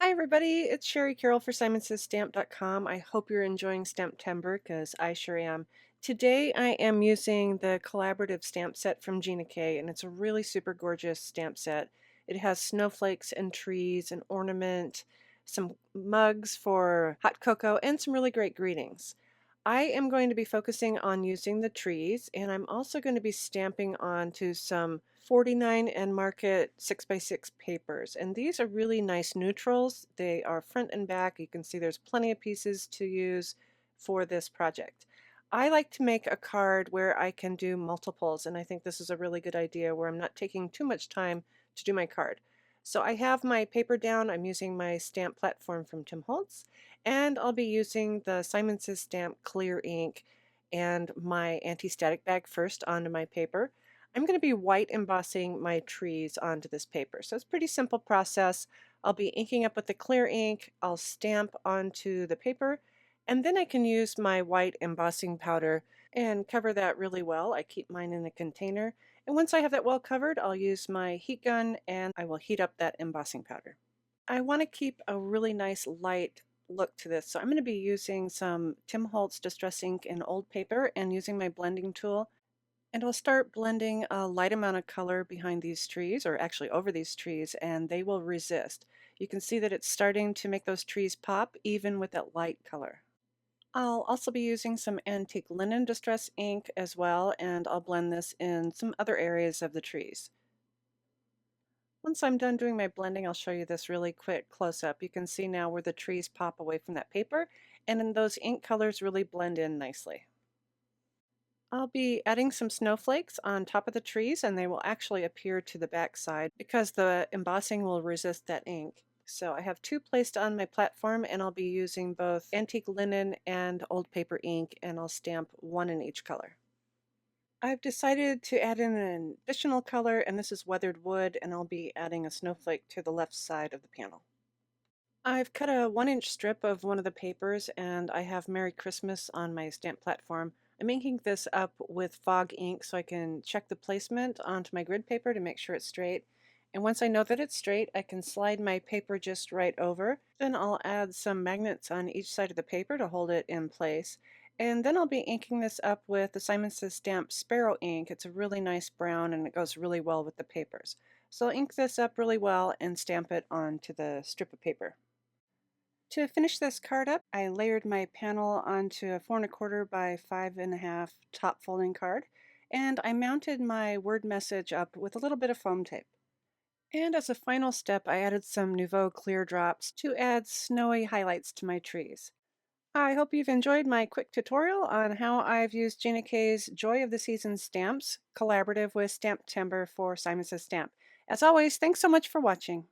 Hi everybody, it's Shari Carroll for Simon Says Stamp.com. I hope you're enjoying Stamptember because I sure am. Today I am using the collaborative stamp set from Gina K, and it's a really super gorgeous stamp set. It has snowflakes and trees, an ornament, some mugs for hot cocoa, and some really great greetings. I am going to be focusing on using the trees, and I'm also going to be stamping onto some 49 and Market 6x6 papers. And these are really nice neutrals. They are front and back. You can see there's plenty of pieces to use for this project. I like to make a card where I can do multiples, and I think this is a really good idea where I'm not taking too much time to do my card. So I have my paper down. I'm using my stamp platform from Holtz, and I'll be using the Simon Says Stamp clear ink and my anti-static bag first onto my paper. I'm going to be white embossing my trees onto this paper. So it's a pretty simple process. I'll be inking up with the clear ink, I'll stamp onto the paper, and then I can use my white embossing powder and cover that really well. I keep mine in a container. And once I have that well covered, I'll use my heat gun and I will heat up that embossing powder. I want to keep a really nice light look to this. So I'm going to be using some Holtz Distress Ink in old paper and using my blending tool. And I'll start blending a light amount of color behind these trees, or actually over these trees, and they will resist. You can see that it's starting to make those trees pop even with that light color. I'll also be using some antique linen distress ink as well, and I'll blend this in some other areas of the trees. Once I'm done doing my blending, I'll show you this really quick close-up. You can see now where the trees pop away from that paper, and then those ink colors really blend in nicely. I'll be adding some snowflakes on top of the trees, and they will actually appear to the back side because the embossing will resist that ink. So I have two placed on my platform, and I'll be using both antique linen and old paper ink, and I'll stamp one in each color. I've decided to add in an additional color, and this is weathered wood, and I'll be adding a snowflake to the left side of the panel. I've cut a 1-inch strip of one of the papers, and I have Merry Christmas on my stamp platform. I'm inking this up with fog ink so I can check the placement onto my grid paper to make sure it's straight. And once I know that it's straight, I can slide my paper just right over. Then I'll add some magnets on each side of the paper to hold it in place. And then I'll be inking this up with the Simon Says Stamp SPARROW ink. It's a really nice brown and it goes really well with the papers. So I'll ink this up really well and stamp it onto the strip of paper. To finish this card up, I layered my panel onto a 4 1/4 by 5 1/2 top folding card, and I mounted my word message up with a little bit of foam tape. And as a final step, I added some Nuvo clear drops to add snowy highlights to my trees. I hope you've enjoyed my quick tutorial on how I've used Gina K's Joy of the Season stamps, collaborative with Stamptember for Simon Says Stamp. As always, thanks so much for watching.